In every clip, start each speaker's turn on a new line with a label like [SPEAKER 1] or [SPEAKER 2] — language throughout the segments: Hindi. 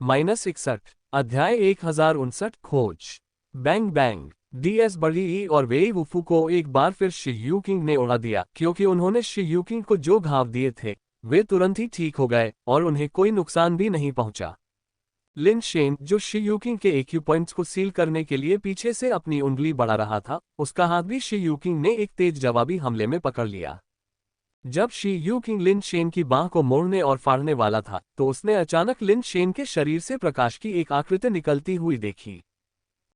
[SPEAKER 1] -61 अध्याय 1059 खोज। Bang bang. डीएस बड़ी और वेई वुफू को एक बार फिर शी यूकिंग ने उड़ा दिया, क्योंकि उन्होंने शी यूकिंग को जो घाव दिए थे वे तुरंत ही ठीक हो गए और उन्हें कोई नुकसान भी नहीं पहुंचा। लिन शेन, जो शी यूकिंग के एक्यू पॉइंट्स को सील करने के लिए पीछे से अपनी उंगली बढ़ा रहा था, उसका हाथ भी शी यूकिंग ने एक तेज जवाबी हमले में पकड़ लिया। जब शी यूकिंग लिन शेन की बांह को मोड़ने और फाड़ने वाला था, तो उसने अचानक लिन शेन के शरीर से प्रकाश की एक आकृति निकलती हुई देखी।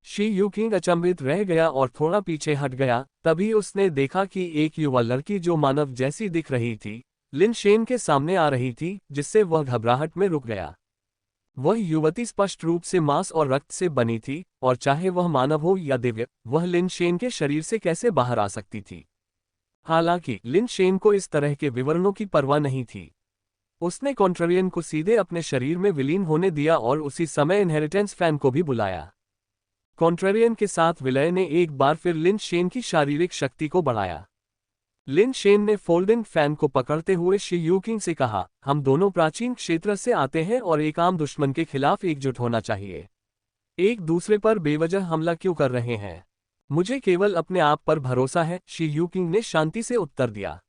[SPEAKER 1] शी यूकिंग अचंभित रह गया और थोड़ा पीछे हट गया। तभी उसने देखा कि एक युवा लड़की जो मानव जैसी दिख रही थी, लिन शेन के सामने आ रही थी, जिससे वह घबराहट में रुक गया। वह युवती स्पष्ट रूप से मांस और रक्त से बनी थी, और चाहे वह मानव हो या दिव्य, वह लिन शेन के शरीर से कैसे बाहर आ सकती थी। हालांकि लिन शेन को इस तरह के विवरणों की परवाह नहीं थी। उसने कॉन्ट्रेरियन को सीधे अपने शरीर में विलीन होने दिया और उसी समय इनहेरिटेंस फैन को भी बुलाया। कॉन्ट्रेरियन के साथ विलय ने एक बार फिर लिन शेन की शारीरिक शक्ति को बढ़ाया। लिन शेन ने फोल्डिंग फैन को पकड़ते हुए शी यूकिंग से कहा, हम दोनों प्राचीन क्षेत्र से आते हैं और एक आम दुश्मन के खिलाफ एकजुट होना चाहिए। एक दूसरे पर बेवजह हमला क्यों कर रहे हैं? मुझे केवल अपने आप पर भरोसा है, शी यूकिंग ने शांति से उत्तर दिया।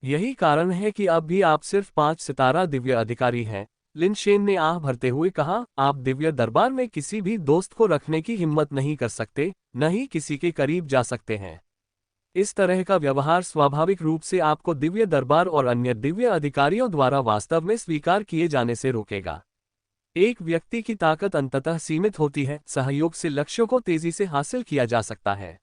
[SPEAKER 1] यही कारण है कि अब भी आप सिर्फ 5 सितारा दिव्य अधिकारी हैं, लिन शेन ने आह भरते हुए कहा। आप दिव्य दरबार में किसी भी दोस्त को रखने की हिम्मत नहीं कर सकते, न ही किसी के करीब जा सकते हैं। इस तरह का व्यवहार स्वाभाविक रूप से आपको दिव्य दरबार और अन्य दिव्य अधिकारियों द्वारा वास्तव में स्वीकार किए जाने से रोकेगा। एक व्यक्ति की ताकत अंततः सीमित होती है, सहयोग से लक्ष्यों को तेजी से हासिल किया जा सकता है।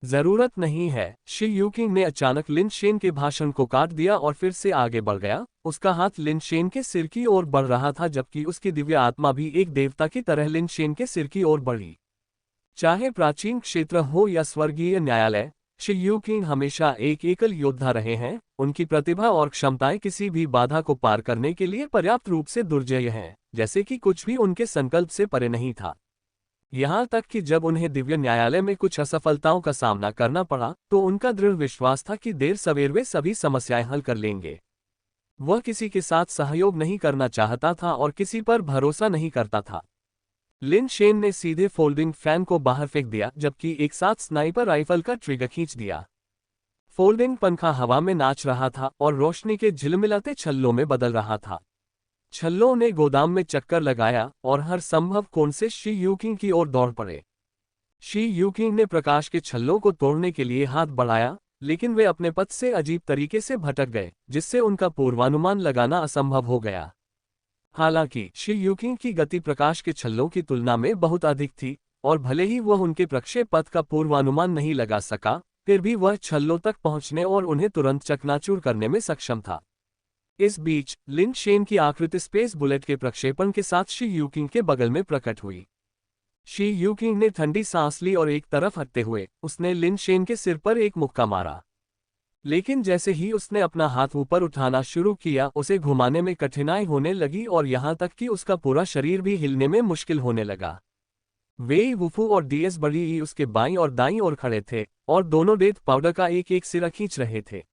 [SPEAKER 1] जरूरत नहीं है। शी यूकिंग ने अचानक लिन शेन के भाषण को काट दिया और फिर से आगे बढ़ गया। उसका हाथ लिन शेन के सिर की ओर बढ़ रहा था, जबकि उसकी दिव्य आत्मा भी एक देवता की तरह लिन शेन के सिर की ओर बढ़ी। चाहे प्राचीन क्षेत्र हो या स्वर्गीय न्यायालय, शी यूकिंग हमेशा एक एकल योद्धा रहे हैं। उनकी प्रतिभा और क्षमताएं किसी भी बाधा को पार करने के लिए पर्याप्त रूप से दुर्जेय हैं, जैसे कि कुछ भी उनके संकल्प से परे नहीं था। यहां तक कि जब उन्हें दिव्य न्यायालय में कुछ असफलताओं का सामना करना पड़ा, तो उनका दृढ़ विश्वास था कि देर सवेर वे सभी समस्याएं हल कर लेंगे। वह किसी के साथ सहयोग नहीं करना चाहता था और किसी पर भरोसा नहीं करता था। लिन शेन ने सीधे फोल्डिंग फैन को बाहर फेंक दिया, जबकि एक साथ स्नाइपर राइफल का ट्रिगर खींच दिया। फोल्डिंग पंखा हवा में नाच रहा था और रोशनी के झिलमिलाते छल्लों में बदल रहा था। छल्लों ने गोदाम में चक्कर लगाया और हर संभव कोण से शी यूकिंग की ओर दौड़ पड़े। शी यूकिंग ने प्रकाश के छल्लों को तोड़ने के लिए हाथ बढ़ाया, लेकिन वे अपने पथ से अजीब तरीके से भटक गए, जिससे उनका पूर्वानुमान लगाना असंभव हो गया। हालांकि शी यूकिंग की गति प्रकाश के छल्लों की तुलना में बहुत अधिक थी, और भले ही वह उनके प्रक्षेप पथ का पूर्वानुमान नहीं लगा सका, फिर भी वह छल्लों तक पहुंचने और उन्हें तुरंत चकनाचूर करने में सक्षम था। इस बीच लिन शेन की आकृति स्पेस बुलेट के प्रक्षेपण के साथ शी यूकिंग के बगल में प्रकट हुई। शी यूकिंग ने ठंडी सांस ली और एक तरफ हटते हुए उसने लिन शेन के सिर पर एक मुक्का मारा। लेकिन जैसे ही उसने अपना हाथ ऊपर उठाना शुरू किया, उसे घुमाने में कठिनाई होने लगी और यहां तक कि उसका पूरा शरीर भी हिलने में मुश्किल होने लगा। वेई वुफू और डीएस बड़ी उसके बाईं और दाईं ओर खड़े थे और दोनों डेथ पाउडर का एक एक सिरा खींच रहे थे।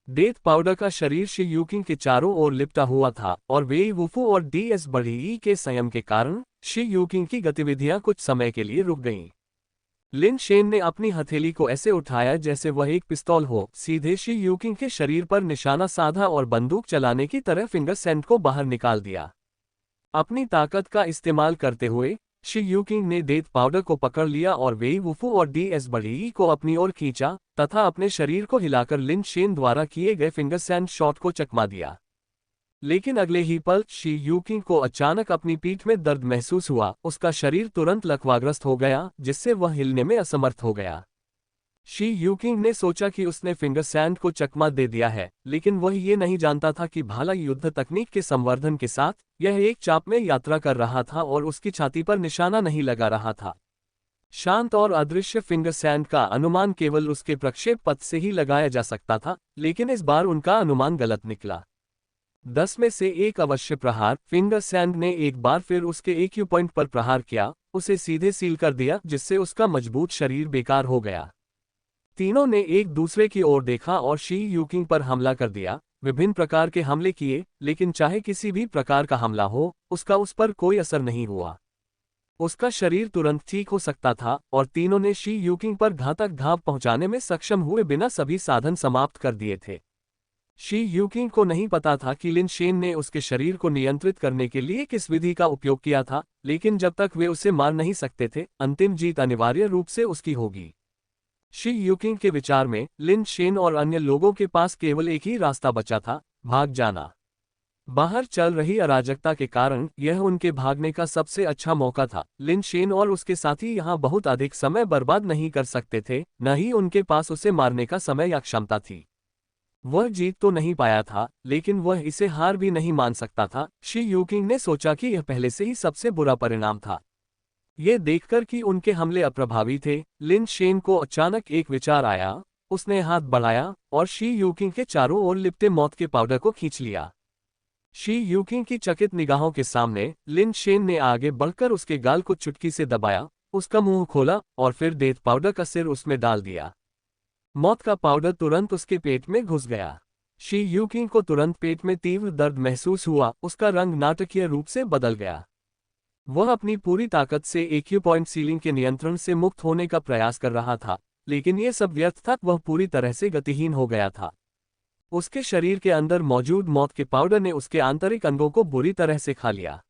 [SPEAKER 1] डेथ पाउडर का शरीर शी यूकिंग के चारों ओर लिपटा हुआ था और वेई वुफू और डीएस बड़ी के संयम के कारण शी यूकिंग की गतिविधियां कुछ समय के लिए रुक गईं। लिन शेन ने अपनी हथेली को ऐसे उठाया जैसे वह एक पिस्तौल हो, सीधे शी यूकिंग के शरीर पर निशाना साधा और बंदूक चलाने की तरह फिंगर सेंट को बाहर निकाल दिया। अपनी ताकत का इस्तेमाल करते हुए शी यूकिंग ने डेथ पाउडर को पकड़ लिया और वेई वुफू और डीएस बड़ी को अपनी ओर खींचा तथा अपने शरीर को हिलाकर लिन शेन द्वारा किए गए फिंगर सैंड शॉट को चकमा दिया। लेकिन अगले ही पल शी यूकिंग को अचानक अपनी पीठ में दर्द महसूस हुआ। उसका शरीर तुरंत लकवाग्रस्त हो गया, जिससे वह हिलने में असमर्थ हो गया। शी यूकिंग ने सोचा कि उसने फिंगर सैंड को चकमा दे दिया है, लेकिन वह ये नहीं जानता था कि भाला युद्ध तकनीक के संवर्धन के साथ यह एक चाप में यात्रा कर रहा था और उसकी छाती पर निशाना नहीं लगा रहा था। शांत और अदृश्य फिंगर सैंड का अनुमान केवल उसके प्रक्षेप पथ से ही लगाया जा सकता था, लेकिन इस बार उनका अनुमान गलत निकला। 10 में से 1 अवश्य प्रहार। फिंगर सैंड ने एक बार फिर उसके एक्यू पॉइंट पर प्रहार किया, उसे सीधे सील कर दिया, जिससे उसका मजबूत शरीर बेकार हो गया। तीनों ने एक दूसरे की ओर देखा और शी यूकिंग पर हमला कर दिया। विभिन्न प्रकार के हमले किए, लेकिन चाहे किसी भी प्रकार का हमला हो, उसका उस पर कोई असर नहीं हुआ। उसका शरीर तुरंत ठीक हो सकता था और तीनों ने शी यूकिंग पर घातक घाव पहुंचाने में सक्षम हुए बिना सभी साधन समाप्त कर दिए थे। शी यूकिंग को नहीं पता था कि लिन शेन ने उसके शरीर को नियंत्रित करने के लिए किस विधि का उपयोग किया था, लेकिन जब तक वे उसे मार नहीं सकते थे, अंतिम जीत अनिवार्य रूप से उसकी होगी। शी यूकिंग के विचार में लिन शेन और अन्य लोगों के पास केवल एक ही रास्ता बचा था, भाग जाना। बाहर चल रही अराजकता के कारण यह उनके भागने का सबसे अच्छा मौका था। लिन शेन और उसके साथी यहाँ बहुत अधिक समय बर्बाद नहीं कर सकते थे, न ही उनके पास उसे मारने का समय या क्षमता थी। वह जीत तो नहीं पाया था, लेकिन वह इसे हार भी नहीं मान सकता था। शी यूकिंग ने सोचा कि यह पहले से ही सबसे बुरा परिणाम था। ये देखकर कि उनके हमले अप्रभावी थे, लिन शेन को अचानक एक विचार आया। उसने हाथ बढ़ाया और शी यूकिंग के चारों ओर लिपटे मौत के पाउडर को खींच लिया। शी यूकिंग की चकित निगाहों के सामने लिन शेन ने आगे बढ़कर उसके गाल को चुटकी से दबाया, उसका मुंह खोला और फिर डेथ पाउडर का सिर उसमें डाल दिया। मौत का पाउडर तुरंत उसके पेट में घुस गया। शी यूकिंग को तुरंत पेट में तीव्र दर्द महसूस हुआ, उसका रंग नाटकीय रूप से बदल गया। वह अपनी पूरी ताकत से एक्यूपॉइंट सीलिंग के नियंत्रण से मुक्त होने का प्रयास कर रहा था, लेकिन यह सब व्यर्थ था। वह पूरी तरह से गतिहीन हो गया था। उसके शरीर के अंदर मौजूद मौत के पाउडर ने उसके आंतरिक अंगों को बुरी तरह से खा लिया।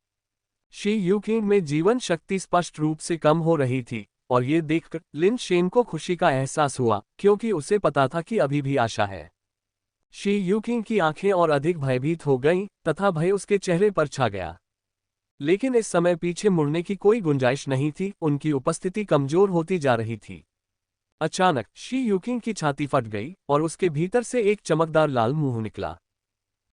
[SPEAKER 1] शी यूकिंग में जीवन शक्ति स्पष्ट रूप से कम हो रही थी, और ये देखकर लिन शेन को खुशी का एहसास हुआ, क्योंकि उसे पता था कि अभी भी आशा है। शी यूकिंग की आंखें और अधिक भयभीत हो गईं, तथा भय उसके चेहरे पर छा गया। लेकिन इस समय पीछे मुड़ने की कोई गुंजाइश नहीं थी, उनकी उपस्थिति कमजोर होती जा रही थी। अचानक शी यूकिंग की छाती फट गई और उसके भीतर से एक चमकदार लाल मुंह निकला।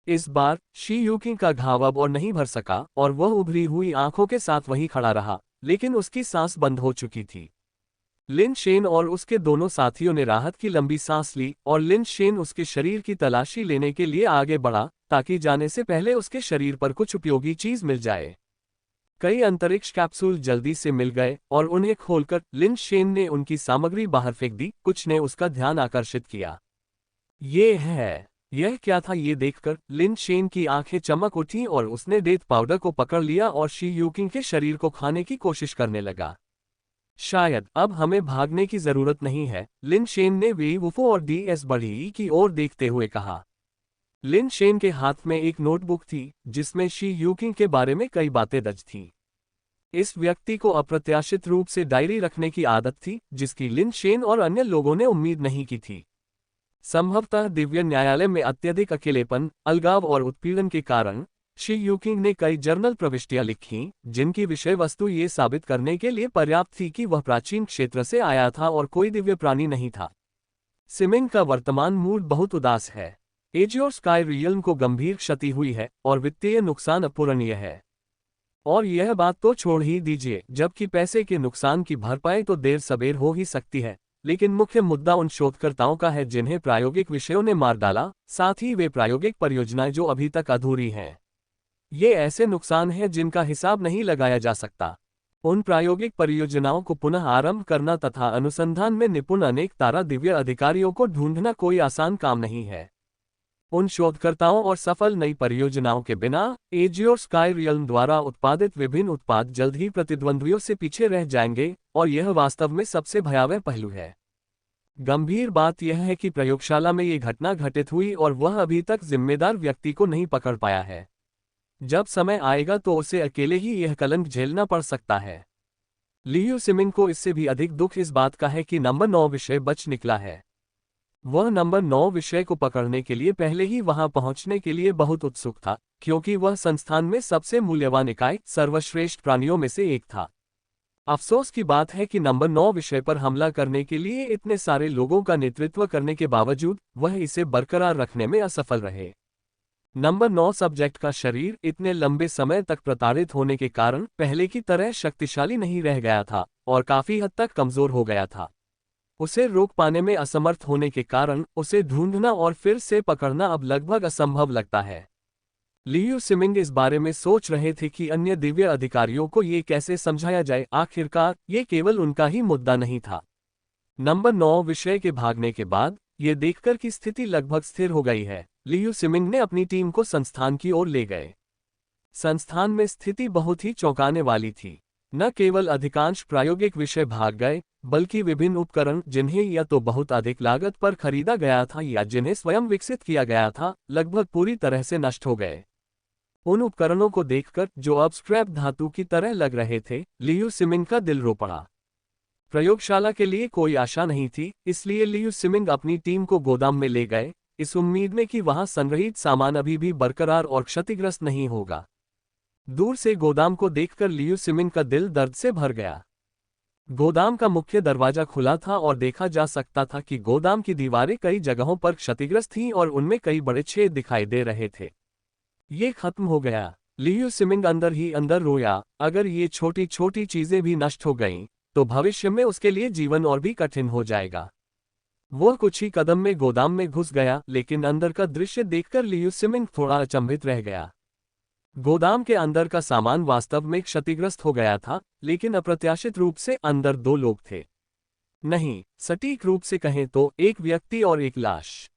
[SPEAKER 1] इस बार शी यूकिंग का घाव अब और नहीं भर सका और वह उभरी हुई आंखों के साथ वहीं खड़ा रहा, लेकिन उसकी सांस बंद हो चुकी थी। लिन शेन और उसके दोनों साथियों ने राहत की लंबी सांस ली और लिन शेन उसके शरीर की तलाशी लेने के लिए आगे बढ़ा, ताकि जाने से पहले उसके शरीर पर कुछ उपयोगी चीज मिल जाए। कई अंतरिक्ष कैप्सूल जल्दी से मिल गए और उन्हें खोलकर लिन शेन ने उनकी सामग्री बाहर फेंक दी। कुछ ने उसका ध्यान आकर्षित किया। यह क्या था? ये देखकर लिन शेन की आंखें चमक उठी और उसने डेथ पाउडर को पकड़ लिया और शी यूकिंग के शरीर को खाने की कोशिश करने लगा। शायद अब हमें भागने की जरूरत नहीं है, लिन शेन ने वेईवुफो और डीएस बढ़ी की ओर देखते हुए कहा। लिन शेन के हाथ में एक नोटबुक थी, जिसमें शी यूकिंग के बारे में कई बातें दर्ज थीं। इस व्यक्ति को अप्रत्याशित रूप से डायरी रखने की आदत थी, जिसकी लिन शेन और अन्य लोगों ने उम्मीद नहीं की थी। संभवतः दिव्य न्यायालय में अत्यधिक अकेलेपन, अलगाव और उत्पीड़न के कारण शी यूकिंग ने कई जर्नल प्रविष्टियां लिखीं, जिनकी विषय वस्तु ये साबित करने के लिए पर्याप्त थी कि वह प्राचीन क्षेत्र से आया था और कोई दिव्य प्राणी नहीं था। सिमिंग का वर्तमान मूड बहुत उदास है। एजियोर स्काई रियल्म को गंभीर क्षति हुई है और वित्तीय नुकसान अपूरणीय है। और यह बात तो छोड़ ही दीजिए, जबकि पैसे के नुकसान की भरपाई तो देर सबेर हो ही सकती है, लेकिन मुख्य मुद्दा उन शोधकर्ताओं का है जिन्हें प्रायोगिक विषयों ने मार डाला, साथ ही वे प्रायोगिक परियोजनाएं जो अभी तक अधूरी हैं। ये ऐसे नुकसान हैं जिनका हिसाब नहीं लगाया जा सकता। उन प्रायोगिक परियोजनाओं को पुनः आरंभ करना तथा अनुसंधान में निपुण अनेक तारा दिव्य अधिकारियों को ढूंढना कोई आसान काम नहीं है। उन शोधकर्ताओं और सफल नई परियोजनाओं के बिना एजियोर स्काई रियल्म द्वारा उत्पादित विभिन्न उत्पाद जल्द ही प्रतिद्वंद्वियों से पीछे रह जाएंगे, और यह वास्तव में सबसे भयावह पहलू है। गंभीर बात यह है कि प्रयोगशाला में ये घटना घटित हुई और वह अभी तक जिम्मेदार व्यक्ति को नहीं पकड़ पाया है। जब समय आएगा तो उसे अकेले ही यह कलंक झेलना पड़ सकता है। लियू सिमिंग को इससे भी अधिक दुख इस बात का है कि नंबर 9 विषय बच निकला है। वह नंबर 9 विषय को पकड़ने के लिए पहले ही वहां पहुंचने के लिए बहुत उत्सुक था, क्योंकि वह संस्थान में सबसे मूल्यवान इकाई, सर्वश्रेष्ठ प्राणियों में से एक था। अफसोस की बात है कि नंबर 9 विषय पर हमला करने के लिए इतने सारे लोगों का नेतृत्व करने के बावजूद वह इसे बरकरार रखने में असफल रहे। नंबर 9 सब्जेक्ट का शरीर इतने लंबे समय तक प्रताड़ित होने के कारण पहले की तरह शक्तिशाली नहीं रह गया था और काफी हद तक कमजोर हो गया था। उसे रोक पाने में असमर्थ होने के कारण उसे ढूंढना और फिर से पकड़ना अब लगभग असंभव लगता है। लियू सिमिंग इस बारे में सोच रहे थे कि अन्य दिव्य अधिकारियों को ये कैसे समझाया जाए। आखिरकार ये केवल उनका ही मुद्दा नहीं था। नंबर 9 विषय के भागने के बाद ये देखकर कि स्थिति लगभग स्थिर हो गई है, लियू सिमिंग ने अपनी टीम को संस्थान की ओर ले गए। संस्थान में स्थिति बहुत ही चौंकाने वाली थी। न केवल अधिकांश प्रायोगिक विषय भाग गए, बल्कि विभिन्न उपकरण जिन्हें या तो बहुत अधिक लागत पर खरीदा गया था या जिन्हें स्वयं विकसित किया गया था, लगभग पूरी तरह से नष्ट हो गए। उन उपकरणों को देखकर, जो अब स्क्रैप धातु की तरह लग रहे थे, लियू सिमिंग का दिल रो पड़ा। प्रयोगशाला के लिए कोई आशा नहीं थी, इसलिए लियू सिमिंग अपनी टीम को गोदाम में ले गए, इस उम्मीद में कि वहां संग्रहित सामान अभी भी बरकरार और क्षतिग्रस्त नहीं होगा। दूर से गोदाम को देखकर लियू सिमिंग का दिल दर्द से भर गया। गोदाम का मुख्य दरवाजा खुला था और देखा जा सकता था कि गोदाम की दीवारें कई जगहों पर क्षतिग्रस्त थीं और उनमें कई बड़े छेद दिखाई दे रहे थे। ये खत्म हो गया। लियू सिमिंग अंदर ही अंदर रोया। अगर ये छोटी छोटी चीजें भी नष्ट हो गईं, तो भविष्य में उसके लिए जीवन और भी कठिन हो जाएगा। वह कुछ ही कदम में गोदाम में घुस गया, लेकिन अंदर का दृश्य देखकर लियू सिमिंग थोड़ा अचंभित रह गया। गोदाम के अंदर का सामान वास्तव में क्षतिग्रस्त हो गया था, लेकिन अप्रत्याशित रूप से अंदर दो लोग थे। नहीं, सटीक रूप से कहें तो एक व्यक्ति और एक लाश।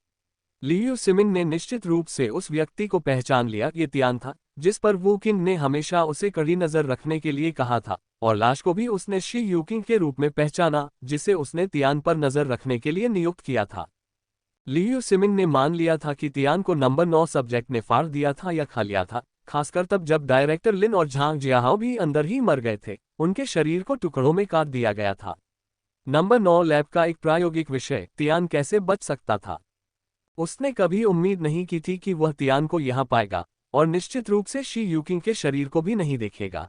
[SPEAKER 1] लियू सिमिंग ने निश्चित रूप से उस व्यक्ति को पहचान लिया। ये तियान था, जिस पर वू किंग ने हमेशा उसे कड़ी नजर रखने के लिए कहा था, और लाश को भी उसने शी यूकिंग के रूप में पहचाना, जिसे उसने तियान पर नजर रखने के लिए नियुक्त किया था। लियू सिमिंग ने मान लिया था कि तियान को नंबर 9 सब्जेक्ट ने फाड़ दिया था या खा लिया था, खासकर तब जब डायरेक्टर लिन और झांग जियाहाओ भी अंदर ही मर गए थे। उनके शरीर को टुकड़ों में काट दिया गया था। नंबर 9 लैब का एक प्रायोगिक विषय, तियान कैसे बच सकता था? उसने कभी उम्मीद नहीं की थी कि वह तियान को यहां पाएगा, और निश्चित रूप से शी यूकिंग के शरीर को भी नहीं देखेगा।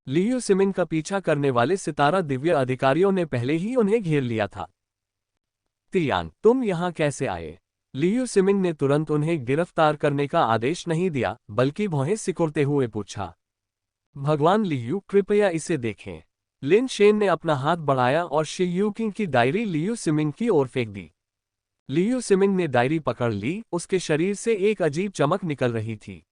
[SPEAKER 1] लियू सिमिंग का पीछा करने वाले सितारा दिव्य अधिकारियों ने पहले ही उन्हें घेर लिया था। तियान, तुम यहां कैसे आए? लियू सिमिंग ने तुरंत उन्हें गिरफ्तार करने का आदेश नहीं दिया, बल्कि भौहें सिकुड़ते हुए पूछा। भगवान लियू, कृपया इसे देखें। लिन शेन ने अपना हाथ बढ़ाया और शी यूकिंग की डायरी लियू सिमिंग की ओर फेंक दी। लियू सिमिंग ने डायरी पकड़ ली। उसके शरीर से एक अजीब चमक निकल रही थी।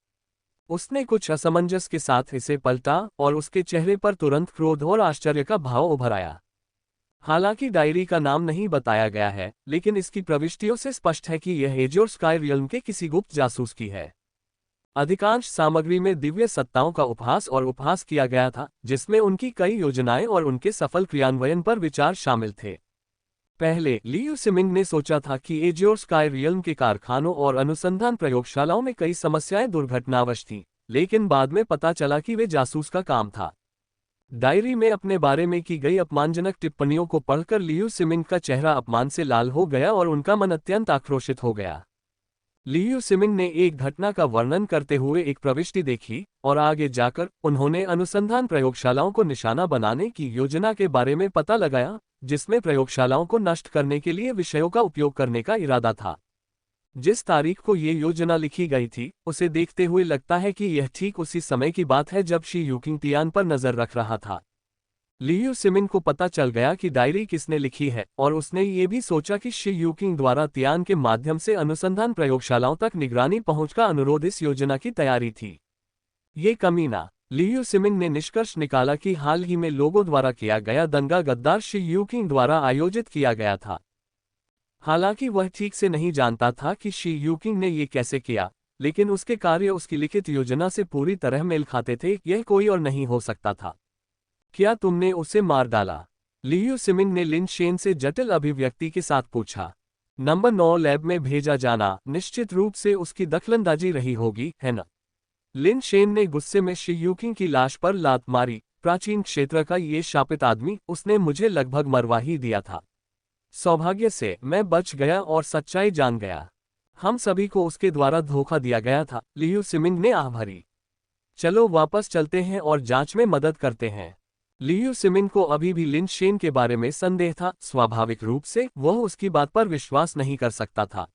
[SPEAKER 1] उसने कुछ असमंजस के साथ इसे पलटा और उसके चेहरे पर तुरंत क्रोध और आश्चर्य का भाव उभर आया। हालांकि डायरी का नाम नहीं बताया गया है, लेकिन इसकी प्रविष्टियों से स्पष्ट है कि यह एजोर स्काई रियल्म के किसी गुप्त जासूस की है। अधिकांश सामग्री में दिव्य सत्ताओं का उपहास और उपहास किया गया था, जिसमें उनकी कई योजनाएं और उनके सफल क्रियान्वयन पर विचार शामिल थे। पहले लियू सिमिंग ने सोचा था कि एजोर स्काई रियल्म के कारखानों और अनुसंधान प्रयोगशालाओं में कई समस्याएं दुर्घटनावश थीं, लेकिन बाद में पता चला कि वे जासूस का काम था। डायरी में अपने बारे में की गई अपमानजनक टिप्पणियों को पढ़कर लियू सिमिंग का चेहरा अपमान से लाल हो गया और उनका मन अत्यंत आक्रोशित हो गया। लियू सिमिंग ने एक घटना का वर्णन करते हुए एक प्रविष्टि देखी, और आगे जाकर उन्होंने अनुसंधान प्रयोगशालाओं को निशाना बनाने की योजना के बारे में पता लगाया, जिसमें प्रयोगशालाओं को नष्ट करने के लिए विषयों का उपयोग करने का इरादा था। जिस तारीख को ये योजना लिखी गई थी, उसे देखते हुए लगता है कि यह ठीक उसी समय की बात है जब शी यूकिंग तियान पर नजर रख रहा था। लियू सिमिंग को पता चल गया कि डायरी किसने लिखी है, और उसने ये भी सोचा कि शी यूकिंग द्वारा तियान के माध्यम से अनुसंधान प्रयोगशालाओं तक निगरानी पहुंच का अनुरोध इस योजना की तैयारी थी। ये कमीना। लियू सिमिंग ने निष्कर्ष निकाला कि हाल ही में लोगों द्वारा किया गया दंगा गद्दार शी यूकिंग द्वारा आयोजित किया गया था। हालांकि वह ठीक से नहीं जानता था कि शी यूकिंग ने ये कैसे किया, लेकिन उसके कार्य उसकी लिखित योजना से पूरी तरह मेल खाते थे। यह कोई और नहीं हो सकता था। क्या तुमने उसे मार डाला? लियू सिमिंग ने लिन शेन से जटिल अभिव्यक्ति के साथ पूछा। नंबर 9 लैब में भेजा जाना निश्चित रूप से उसकी दखलंदाजी रही होगी, है न? लिन शेन ने गुस्से में शी यूकिंग की लाश पर लात मारी। प्राचीन क्षेत्र का ये शापित आदमी, उसने मुझे लगभग मरवा ही दिया था। सौभाग्य से मैं बच गया और सच्चाई जान गया। हम सभी को उसके द्वारा धोखा दिया गया था। लियू सिमिंग ने आह भरी। चलो वापस चलते हैं और जांच में मदद करते हैं। लियू सिमिंग को अभी भी लिन शेन के बारे में संदेह था। स्वाभाविक रूप से वह उसकी बात पर विश्वास नहीं कर सकता था।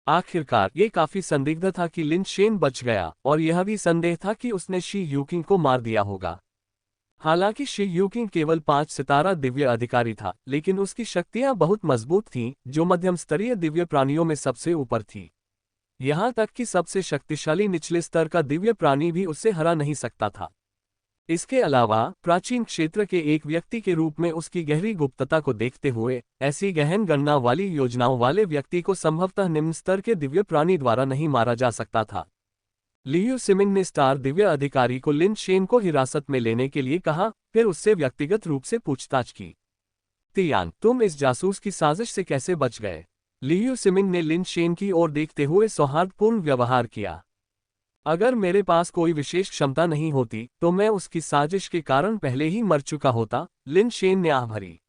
[SPEAKER 1] आखिरकार ये काफी संदिग्ध था कि लिन शेन बच गया, और यह भी संदेह था कि उसने शी यूकिंग को मार दिया होगा। हालांकि शी यूकिंग केवल 5 सितारा दिव्य अधिकारी था, लेकिन उसकी शक्तियां बहुत मजबूत थीं, जो मध्यम स्तरीय दिव्य प्राणियों में सबसे ऊपर थी। यहां तक कि सबसे शक्तिशाली निचले स्तर का दिव्य प्राणी भी उससे हरा नहीं सकता था। इसके अलावा प्राचीन क्षेत्र के एक व्यक्ति के रूप में उसकी गहरी गुप्तता को देखते हुए ऐसी गहन गणना वाली योजनाओं वाले व्यक्ति को संभवतः निम्न स्तर के दिव्य प्राणी द्वारा नहीं मारा जा सकता था। लियू सिमिंग ने स्टार दिव्य अधिकारी को लिन शेन को हिरासत में लेने के लिए कहा, फिर उससे व्यक्तिगत रूप से पूछताछ की। तियान, तुम इस जासूस की साजिश से कैसे बच गए? लियू सिमिंग ने लिन शेन की ओर देखते हुए सौहार्दपूर्ण व्यवहार किया। अगर मेरे पास कोई विशेष क्षमता नहीं होती तो मैं उसकी साजिश के कारण पहले ही मर चुका होता, लिन शेन ने आह भरी।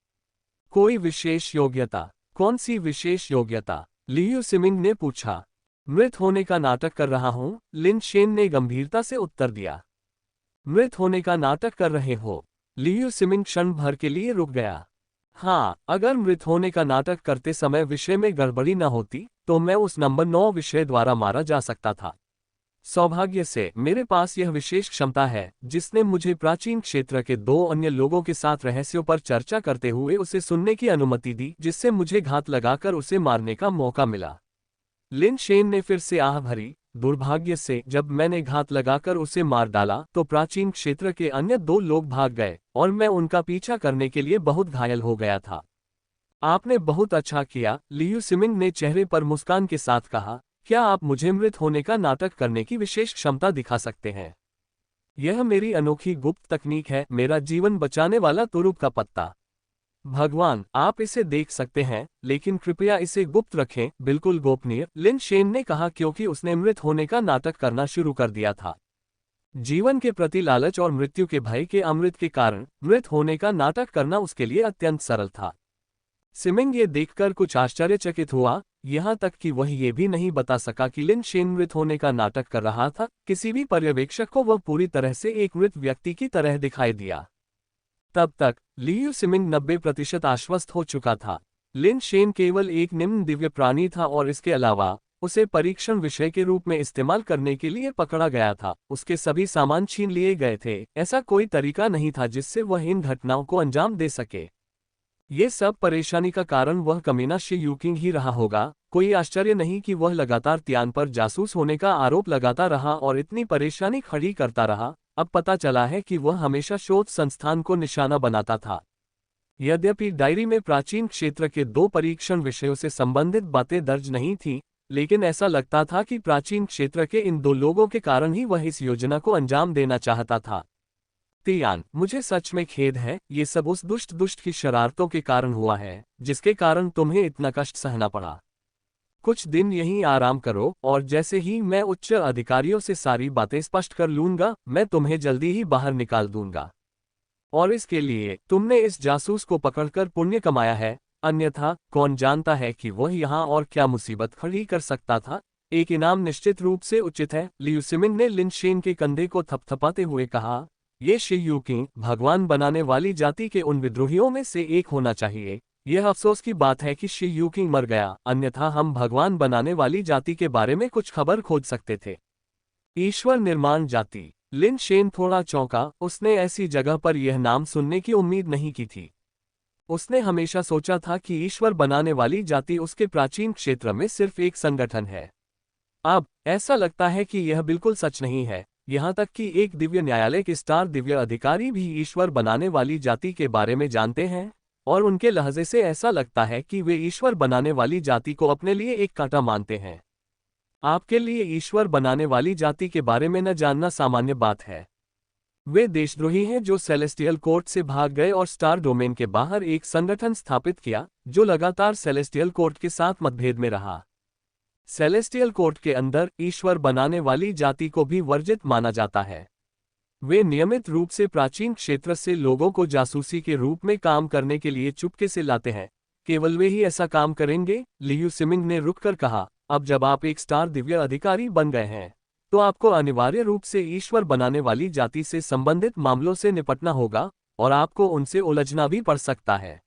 [SPEAKER 1] कोई विशेष योग्यता? कौन सी विशेष योग्यता? लियू सिमिंग ने पूछा। मृत होने का नाटक कर रहा हूं, लिन शेन ने गंभीरता से उत्तर दिया। मृत होने का नाटक कर रहे हो? लियू सिमिंग क्षण भर के लिए रुक गया। हाँ, अगर मृत होने का नाटक करते समय विषय में गड़बड़ी न होती तो मैं उस नंबर 9 विषय द्वारा मारा जा सकता था। सौभाग्य से मेरे पास यह विशेष क्षमता है जिसने मुझे प्राचीन क्षेत्र के 2 अन्य लोगों के साथ रहस्यों पर चर्चा करते हुए उसे सुनने की अनुमति दी, जिससे मुझे घात लगाकर उसे मारने का मौका मिला। लिन शेन ने फिर से आह भरी। दुर्भाग्य से जब मैंने घात लगाकर उसे मार डाला तो प्राचीन क्षेत्र के अन्य 2 लोग भाग गए और मैं उनका पीछा करने के लिए बहुत घायल हो गया था। आपने बहुत अच्छा किया, लियू सिमिंग ने चेहरे पर मुस्कान के साथ कहा। क्या आप मुझे मृत होने का नाटक करने की विशेष क्षमता दिखा सकते हैं? यह मेरी अनोखी गुप्त तकनीक है, मेरा जीवन बचाने वाला तुरुप का पत्ता। भगवान, आप इसे देख सकते हैं, लेकिन कृपया इसे गुप्त रखें, बिल्कुल गोपनीय, लिन शेन ने कहा क्योंकि उसने मृत होने का नाटक करना शुरू कर दिया था। जीवन के प्रति लालच और मृत्यु के भय के अमृत के कारण मृत होने का नाटक करना उसके लिए अत्यंत सरल था। सिमिंग ये देखकर कुछ आश्चर्यचकित हुआ, यहाँ तक कि वह ये भी नहीं बता सका कि लिन शेन मृत होने का नाटक कर रहा था। किसी भी पर्यवेक्षक को वह पूरी तरह से एक मृत व्यक्ति की तरह दिखाई दिया। तब तक लियू सिमिंग 90% आश्वस्त हो चुका था। लिन शेन केवल एक निम्न दिव्य प्राणी था और इसके अलावा उसे परीक्षण विषय के रूप में इस्तेमाल करने के लिए पकड़ा गया था। उसके सभी सामान छीन लिए गए थे। ऐसा कोई तरीका नहीं था जिससे वह इन घटनाओं को अंजाम दे सके। ये सब परेशानी का कारण वह कमीना शी यूकिंग ही रहा होगा। कोई आश्चर्य नहीं कि वह लगातार तियान पर जासूस होने का आरोप लगाता रहा और इतनी परेशानी खड़ी करता रहा। अब पता चला है कि वह हमेशा शोध संस्थान को निशाना बनाता था। यद्यपि डायरी में प्राचीन क्षेत्र के 2 परीक्षण विषयों से संबंधित बातें दर्ज नहीं थीं, लेकिन ऐसा लगता था कि प्राचीन क्षेत्र के इन 2 लोगों के कारण ही वह इस योजना को अंजाम देना चाहता था। तियान, मुझे सच में खेद है, ये सब उस दुष्ट की शरारतों के कारण हुआ है, जिसके कारण तुम्हें इतना कष्ट सहना पड़ा। कुछ दिन यहीं आराम करो और जैसे ही मैं उच्च अधिकारियों से सारी बातें स्पष्ट कर लूंगा, मैं तुम्हें जल्दी ही बाहर निकाल दूंगा। और इसके लिए तुमने इस जासूस को पकड़कर पुण्य कमाया है, अन्यथा कौन जानता है कि वह यहाँ और क्या मुसीबत खड़ी कर सकता था। एक इनाम निश्चित रूप से उचित है, लियू सिमिंग ने लिन शेन के कंधे को थपथपाते हुए कहा। ये शी यूकिंग भगवान बनाने वाली जाति के उन विद्रोहियों में से एक होना चाहिए। यह अफसोस की बात है कि शी यूकिंग मर गया, अन्यथा हम भगवान बनाने वाली जाति के बारे में कुछ खबर खोज सकते थे। ईश्वर निर्माण जाति। लिन शेन थोड़ा चौंका। उसने ऐसी जगह पर यह नाम सुनने की उम्मीद नहीं की थी। उसने हमेशा सोचा था कि ईश्वर बनाने वाली जाति उसके प्राचीन क्षेत्र में सिर्फ एक संगठन है। अब ऐसा लगता है कि यह बिल्कुल सच नहीं है। यहाँ तक कि एक दिव्य न्यायालय के स्टार दिव्य अधिकारी भी ईश्वर बनाने वाली जाति के बारे में जानते हैं, और उनके लहजे से ऐसा लगता है कि वे ईश्वर बनाने वाली जाति को अपने लिए एक कांटा मानते हैं। आपके लिए ईश्वर बनाने वाली जाति के बारे में न जानना सामान्य बात है। वे देशद्रोही हैं जो सेलेस्टियल कोर्ट से भाग गए और स्टार डोमेन के बाहर एक संगठन स्थापित किया जो लगातार सेलेस्टियल कोर्ट के साथ मतभेद में रहा। सेलेस्टियल कोर्ट के अंदर ईश्वर बनाने वाली जाति को भी वर्जित माना जाता है। वे नियमित रूप से प्राचीन क्षेत्र से लोगों को जासूसी के रूप में काम करने के लिए चुपके से लाते हैं। केवल वे ही ऐसा काम करेंगे, लियू सिमिंग ने रुककर कहा। अब जब आप एक स्टार दिव्य अधिकारी बन गए हैं तो आपको अनिवार्य रूप से ईश्वर बनाने वाली जाति से संबंधित मामलों से निपटना होगा, और आपको उनसे उलझना भी पड़ सकता है।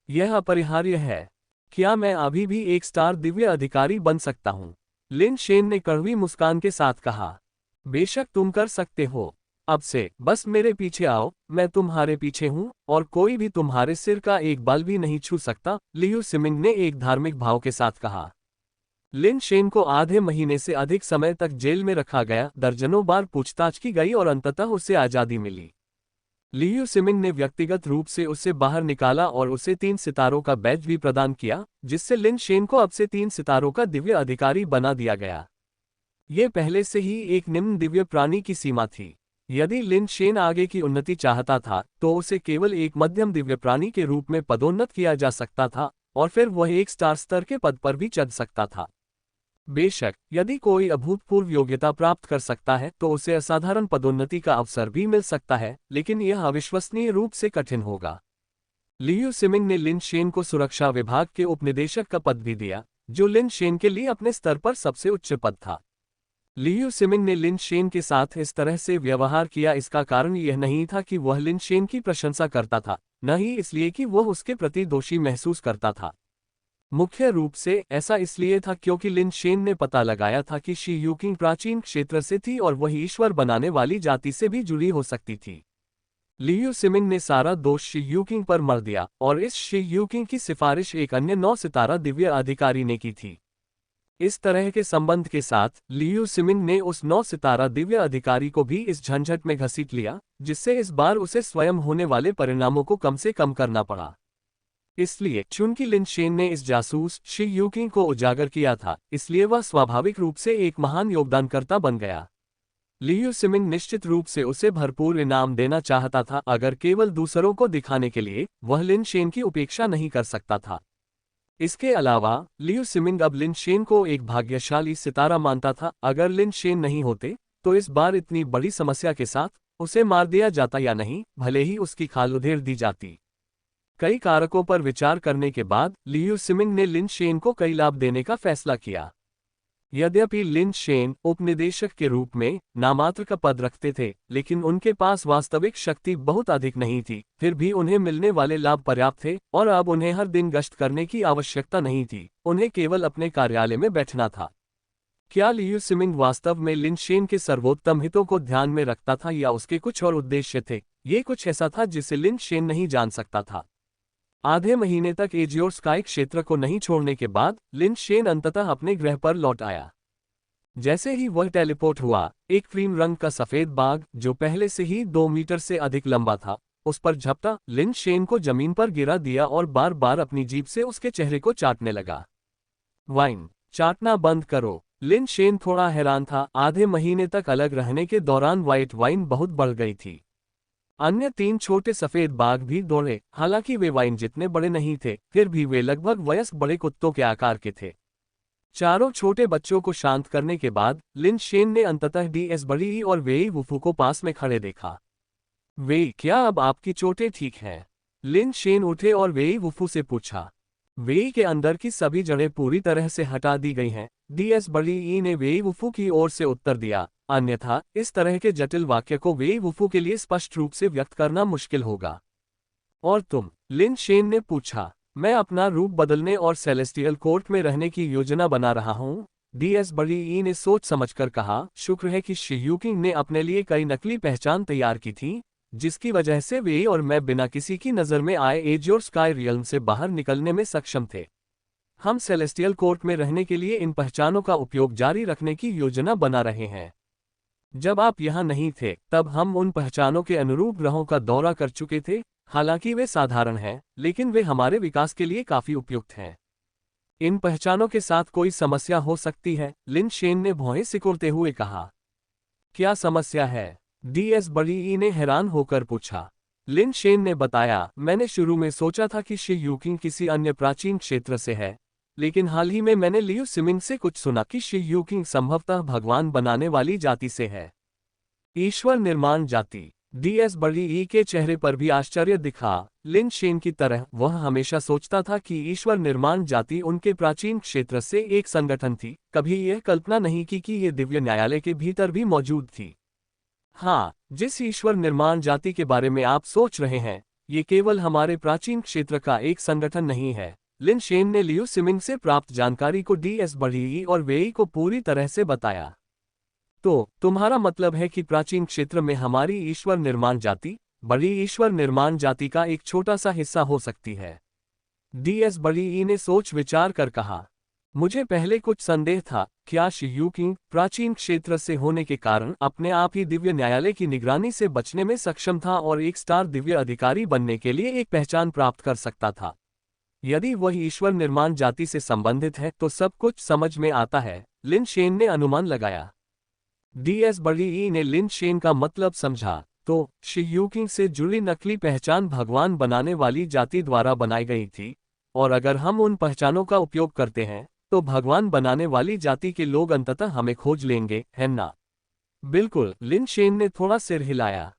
[SPEAKER 1] यह अपरिहार्य है। क्या मैं अभी भी एक स्टार दिव्य अधिकारी बन सकता हूं? लिन शेन ने कड़वी मुस्कान के साथ कहा। बेशक तुम कर सकते हो। अब से बस मेरे पीछे आओ, मैं तुम्हारे पीछे हूं और कोई भी तुम्हारे सिर का एक बाल भी नहीं छू सकता, लियू सिमिंग ने एक धार्मिक भाव के साथ कहा। लिन शेन को आधे महीने से अधिक समय तक जेल में रखा गया, दर्जनों बार पूछताछ की गई और अंततः उसे आजादी मिली। लियू सिमिंग ने व्यक्तिगत रूप से उससे बाहर निकाला और उसे 3 सितारों का बैज भी प्रदान किया, जिससे लिन शेन को अब से 3 सितारों का दिव्य अधिकारी बना दिया गया। ये पहले से ही एक निम्न दिव्य प्राणी की सीमा थी। यदि लिन शेन आगे की उन्नति चाहता था तो उसे केवल एक मध्यम दिव्य प्राणी के रूप में पदोन्नत किया जा सकता था और फिर वह एक स्टार स्तर के पद पर भी चढ़ सकता था। बेशक, यदि कोई अभूतपूर्व योग्यता प्राप्त कर सकता है तो उसे असाधारण पदोन्नति का अवसर भी मिल सकता है, लेकिन यह अविश्वसनीय रूप से कठिन होगा। लियू सिमिंग ने लिन शेन को सुरक्षा विभाग के उपनिदेशक का पद भी दिया, जो लिन शेन के लिए अपने स्तर पर सबसे उच्च पद था। लियू सिमिंग ने लिन शेन के साथ इस तरह से व्यवहार किया, इसका कारण यह नहीं था कि वह लिन शेन की प्रशंसा करता था, न ही इसलिए कि वह उसके प्रति दोषी महसूस करता था। मुख्य रूप से ऐसा इसलिए था क्योंकि लिन शेन ने पता लगाया था कि शी यूकिंग प्राचीन क्षेत्र से थी और वह ईश्वर बनाने वाली जाति से भी जुड़ी हो सकती थी। लियू सिमिंग ने सारा दोष शी यूकिंग पर मर दिया और इस शी यूकिंग की सिफारिश एक अन्य 9 सितारा दिव्य अधिकारी ने की थी। इस तरह के संबंध के साथ लियू सिमिंग ने उस 9 सितारा दिव्य अधिकारी को भी इस झंझट में घसीट लिया, जिससे इस बार उसे स्वयं होने वाले परिणामों को कम से कम करना पड़ा। इसलिए चूंकि लिन शेन ने इस जासूस शी यूकिंग को उजागर किया था, इसलिए वह स्वाभाविक रूप से एक महान योगदानकर्ता बन गया। लियू सिमिंग निश्चित रूप से उसे भरपूर इनाम देना चाहता था, अगर केवल दूसरों को दिखाने के लिए वह लिन शेन की उपेक्षा नहीं कर सकता था। इसके अलावा लियू सिमिंग अब लिन शेन को एक भाग्यशाली सितारा मानता था। अगर लिन शेन नहीं होते तो इस बार इतनी बड़ी समस्या के साथ उसे मार दिया जाता या नहीं, भले ही उसकी खाल उधेड़ दी जाती। कई कारकों पर विचार करने के बाद लियू सिमिंग ने लिन शेन को कई लाभ देने का फैसला किया। यद्यपि लिन शेन उपनिदेशक के रूप में नामात्र का पद रखते थे, लेकिन उनके पास वास्तविक शक्ति बहुत अधिक नहीं थी। फिर भी उन्हें मिलने वाले लाभ पर्याप्त थे और अब उन्हें हर दिन गश्त करने की आवश्यकता नहीं थी, उन्हें केवल अपने कार्यालय में बैठना था। क्या लियू सिमिंग वास्तव में लिन शेन के सर्वोत्तम हितों को ध्यान में रखता था या उसके कुछ और उद्देश्य थे? ये कुछ ऐसा था जिसे लिन शेन नहीं जान सकता था। आधे महीने तक एजियोर स्काई क्षेत्र को नहीं छोड़ने के बाद लिन शेन अंततः अपने ग्रह पर लौट आया। जैसे ही वह टेलीपोर्ट हुआ, एक क्रीम रंग का सफेद बाघ जो पहले से ही 2 मीटर से अधिक लंबा था, उस पर झपटा, लिन शेन को जमीन पर गिरा दिया और बार बार अपनी जीभ से उसके चेहरे को चाटने लगा। वाइन चाटना बंद करो। लिन शेन थोड़ा हैरान था। आधे महीने तक अलग रहने के दौरान व्हाइट वाइन बहुत बढ़ गई थी। अन्य 3 छोटे सफेद बाघ भी दौड़े। हालांकि वे वाइन जितने बड़े नहीं थे, फिर भी वे लगभग वयस्क बड़े कुत्तों के आकार के थे। चारों छोटे बच्चों को शांत करने के बाद लिन शेन ने अंततः डीएस बड़ी और वेई वुफू को पास में खड़े देखा। वेई, क्या अब आपकी चोटें ठीक हैं? लिन शेन उठे और वेई वुफू से पूछा। वेई के अंदर की सभी जड़ें पूरी तरह से हटा दी गई हैं, डीएस बड़ी ने वेई वुफू की ओर से उत्तर दिया। अन्यथा इस तरह के जटिल वाक्य को वेई वुफू के लिए स्पष्ट रूप से व्यक्त करना मुश्किल होगा। और तुम? लिन शेन ने पूछा। मैं अपना रूप बदलने और सेलेस्टियल कोर्ट में रहने की योजना बना रहा हूँ, डीएस बड़ी ने सोच समझकर कहा। शुक्र है कि शी यूकिंग ने अपने लिए कई नकली पहचान तैयार की थी, जिसकी वजह से वे और मैं बिना किसी की नज़र में आए एजियोर स्काई रियल्म से बाहर निकलने में सक्षम थे। हम सेलेस्टियल कोर्ट में रहने के लिए इन पहचानों का उपयोग जारी रखने की योजना बना रहे हैं। जब आप यहाँ नहीं थे तब हम उन पहचानों के अनुरूप ग्रहों का दौरा कर चुके थे। हालांकि वे साधारण हैं, लेकिन वे हमारे विकास के लिए काफी उपयुक्त हैं। इन पहचानों के साथ कोई समस्या हो सकती है? लिन शेन ने भौहें सिकुड़ते हुए कहा। क्या समस्या है? डीएस बड़ी ने हैरान होकर पूछा। लिन शेन ने बताया, मैंने शुरू में सोचा था कि शी यूकिंग किसी अन्य प्राचीन क्षेत्र से है, लेकिन हाल ही में मैंने लियू सिमिंग से कुछ सुना कि शी यूकिंग संभवतः भगवान बनाने वाली जाति से है। ईश्वर निर्माण जाति। डीएस बड़ी के चेहरे पर भी आश्चर्य दिखा। लिन शेन की तरह वह हमेशा सोचता था कि ईश्वर निर्माण जाति उनके प्राचीन क्षेत्र से एक संगठन थी। कभी यह कल्पना नहीं की कि ये दिव्य न्यायालय के भीतर भी मौजूद थी। हाँ, जिस ईश्वर निर्माण जाति के बारे में आप सोच रहे हैं, ये केवल हमारे प्राचीन क्षेत्र का एक संगठन नहीं है। लिन शेन ने लियू सिमिंग से प्राप्त जानकारी को डीएस बड़ी और वेई को पूरी तरह से बताया। तो तुम्हारा मतलब है कि प्राचीन क्षेत्र में हमारी ईश्वर निर्माण जाति, बड़ी ईश्वर निर्माण जाति का एक छोटा सा हिस्सा हो सकती है? डीएस बड़ी ने सोच विचार कर कहा। मुझे पहले कुछ संदेह था, क्या शी यूकिंग प्राचीन क्षेत्र से होने के कारण अपने आप ही दिव्य न्यायालय की निगरानी से बचने में सक्षम था और एक स्टार दिव्य अधिकारी बनने के लिए एक पहचान प्राप्त कर सकता था। यदि वह ईश्वर निर्माण जाति से संबंधित है तो सब कुछ समझ में आता है, लिन शेन ने अनुमान लगाया। डीएस बड़ी ने लिन शेन का मतलब समझा, तो शी यूकिंग से जुड़ी नकली पहचान भगवान बनाने वाली जाति द्वारा बनाई गई थी, और अगर हम उन पहचानों का उपयोग करते हैं तो भगवान बनाने वाली जाति के लोग अंततः हमें खोज लेंगे, है ना? बिल्कुल, लिन शेन ने थोड़ा सिर हिलाया।